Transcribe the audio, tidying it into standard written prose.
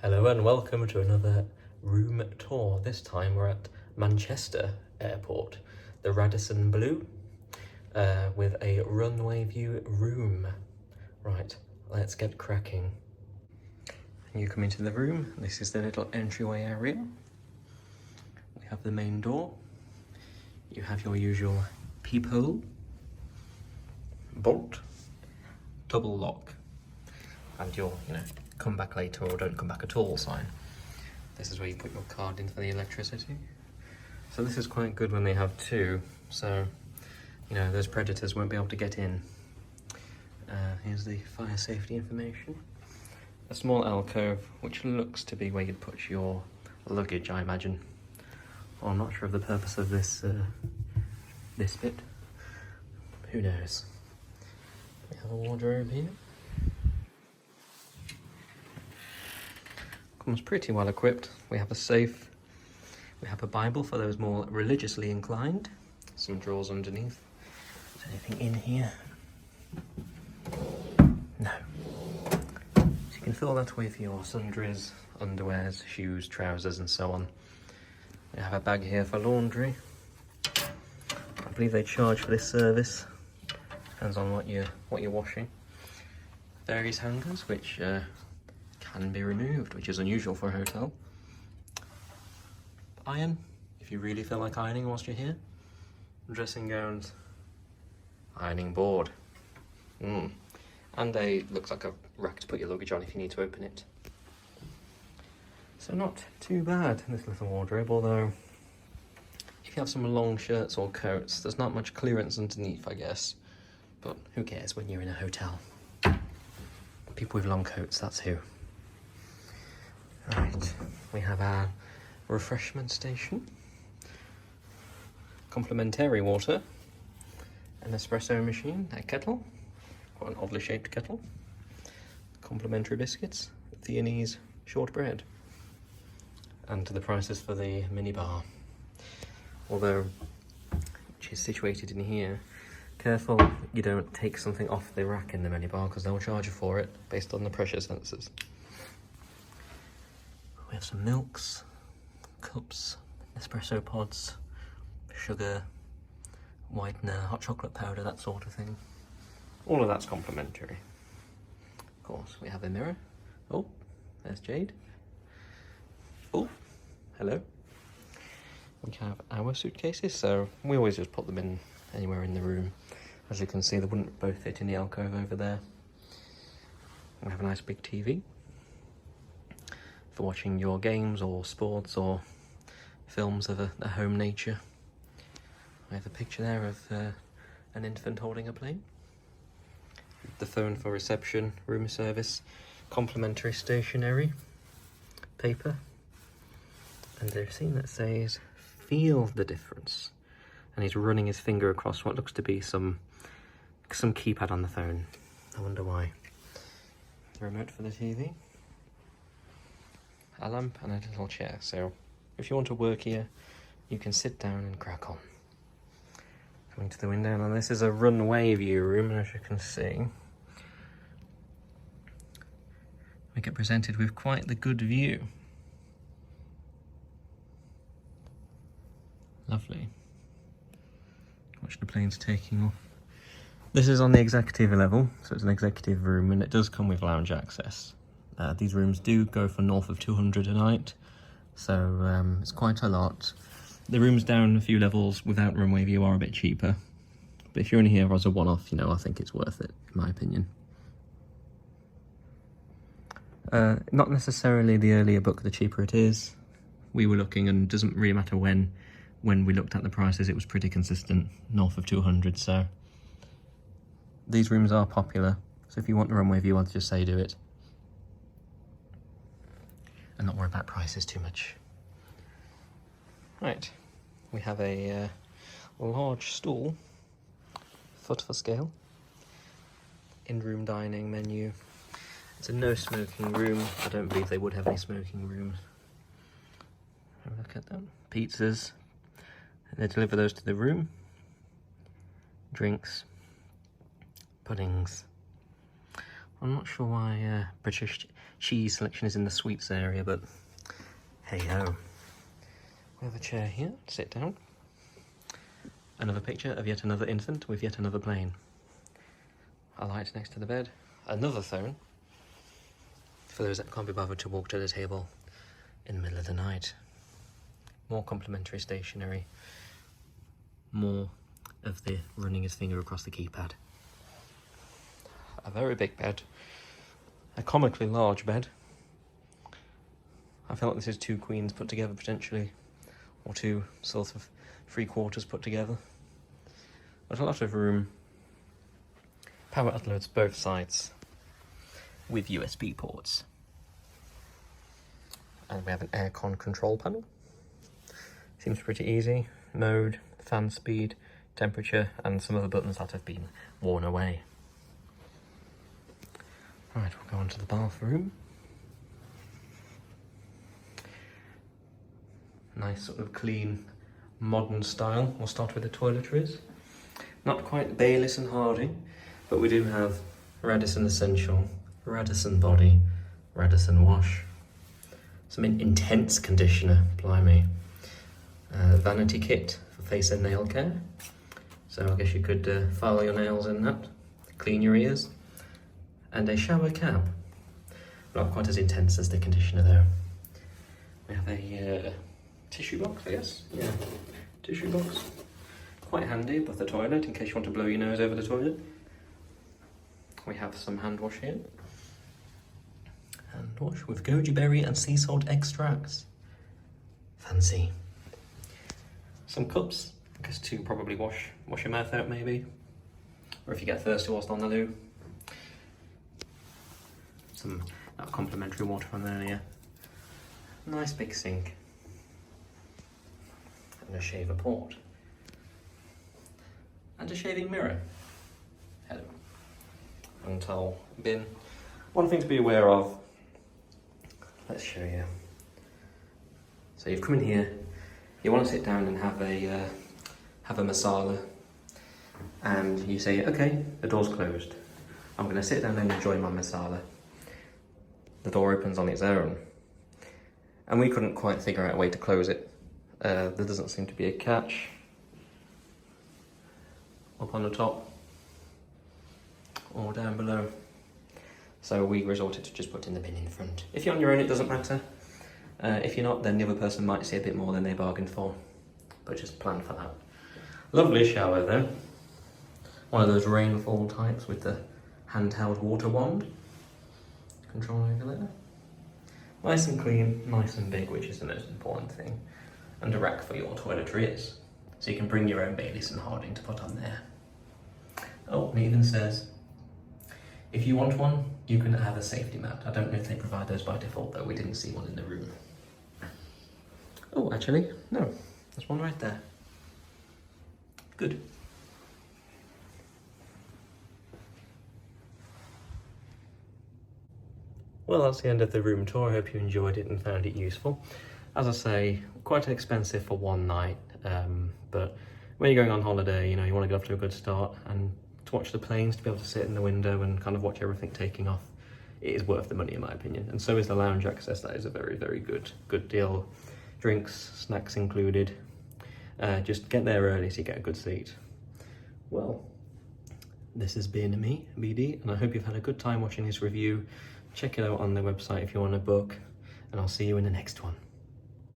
Hello and welcome to another room tour. This time we're at Manchester Airport, the Radisson Blu, with a runway view room. Right, let's get cracking. You come into the room. This is the little entryway area. We have the main door. You have your usual peephole, bolt, double lock, and your, come back later or don't come back at all sign. This is where you put your card in for the electricity. So this is quite good when they have two, so those predators won't be able to get in. Here's the fire safety information. A small alcove, which looks to be where you'd put your luggage, I imagine. Well, I'm not sure of the purpose of this this bit. Who knows? We have a wardrobe here. Comes pretty well equipped. We have a safe. We have a Bible for those more religiously inclined. Some drawers underneath. Is there anything in here? No. So you can fill that with your sundries, underwears, shoes, trousers and so on. We have a bag here for laundry. I believe they charge for this service. Depends on what you're washing. Various hangers which can be removed, which is unusual for a hotel. Iron, if you really feel like ironing whilst you're here. Dressing gowns. Ironing board. And looks like a rack to put your luggage on if you need to open it. So not too bad, this little wardrobe, although if you have some long shirts or coats, there's not much clearance underneath, I guess. But who cares when you're in a hotel? People with long coats, that's who. Right, we have our refreshment station, complimentary water, an espresso machine, a kettle, quite an oddly shaped kettle, complimentary biscuits, Viennese shortbread, and the prices for the minibar. Although, which is situated in here, careful you don't take something off the rack in the minibar because they'll charge you for it based on the pressure sensors. We have some milks, cups, espresso pods, sugar, whitener, hot chocolate powder, that sort of thing. All of that's complimentary. Of course, we have a mirror. Oh, there's Jade. Oh, hello. We have our suitcases, so we always just put them in anywhere in the room. As you can see, they wouldn't both fit in the alcove over there. We have a nice big TV for watching your games or sports or films of a home nature. I have a picture there of an infant holding a plane. The phone for reception, room service, complimentary stationery, paper, and there's a scene that says, "Feel the difference." And he's running his finger across what looks to be some keypad on the phone. I wonder why. The remote for the TV. A lamp and a little chair, so if you want to work here, you can sit down and crack on. Coming to the window, now this is a runway view room, as you can see. We get presented with quite the good view. Lovely. Watch the planes taking off. This is on the executive level, so it's an executive room, and it does come with lounge access. These rooms do go for north of 200 a night, so it's quite a lot. The rooms down a few levels without runway view are a bit cheaper, but if you're only here as a one-off, I think it's worth it, in my opinion. Not necessarily the earlier book, the cheaper it is. We were looking, and it doesn't really matter when we looked at the prices, it was pretty consistent, north of 200, so these rooms are popular, so if you want the runway view, I'd just say do it. And not worry about prices too much. Right, we have a large stool, foot for scale, in-room dining menu. It's a no smoking room. I don't believe they would have any smoking rooms. Have a look at them. Pizzas, and they deliver those to the room. Drinks, puddings. I'm not sure why British cheese selection is in the sweets area, but hey ho. We have a chair here, sit down. Another picture of yet another infant with yet another plane. A light next to the bed. Another phone, for those that can't be bothered to walk to the table in the middle of the night. More complimentary stationery. More of the running his finger across the keypad. A very big bed. A comically large bed. I feel like this is 2 queens put together potentially, or 2 sort of 3/4 put together. There's a lot of room. Power outlets both sides with USB ports. And we have an aircon control panel. Seems pretty easy. Mode, fan speed, temperature, and some of the buttons that have been worn away. Right, we'll go on to the bathroom. Nice sort of clean, modern style. We'll start with the toiletries. Not quite Bayliss and Harding, but we do have Radisson Essential, Radisson Body, Radisson Wash. Some intense conditioner, blimey. Vanity kit for face and nail care. So I guess you could file your nails in that, clean your ears. And a shower cap. Not quite as intense as the conditioner though. We have a tissue box, I guess. Yeah, tissue box. Quite handy above the toilet in case you want to blow your nose over the toilet. We have some hand wash here. Hand wash with goji berry and sea salt extracts. Fancy. Some cups, I guess to probably wash your mouth out maybe. Or if you get thirsty whilst on the loo. Some complimentary water from earlier. Nice big sink. And a shaver port. And a shaving mirror. Hello. And towel bin. One thing to be aware of. Let's show you. So you've come in here. You want to sit down and have a masala. And you say, okay, the door's closed. I'm going to sit down and enjoy my masala. The door opens on its own. And we couldn't quite figure out a way to close it. There doesn't seem to be a catch. Up on the top. Or down below. So we resorted to just putting the bin in front. If you're on your own, it doesn't matter. If you're not, then the other person might see a bit more than they bargained for. But just plan for that. Lovely shower though. One of those rainfall types with the handheld water wand. Control over there. Nice and clean, nice and big, which is the most important thing. And a rack for your toiletries. So you can bring your own Bayliss and Harding to put on there. Oh, and it even says, if you want one, you can have a safety mat. I don't know if they provide those by default though, we didn't see one in the room. Oh, actually, no, there's one right there. Good. Well, that's the end of the room tour. I hope you enjoyed it and found it useful. As I say, quite expensive for one night, but when you're going on holiday, you know, you want to get off to a good start, and to watch the planes, to be able to sit in the window and kind of watch everything taking off, it is worth the money in my opinion. And so is the lounge access. That is a very, very good deal. Drinks, snacks included. Just get there early so you get a good seat. Well, this has been me, BD, and I hope you've had a good time watching this review. Check it out on the website if you want to book, and I'll see you in the next one.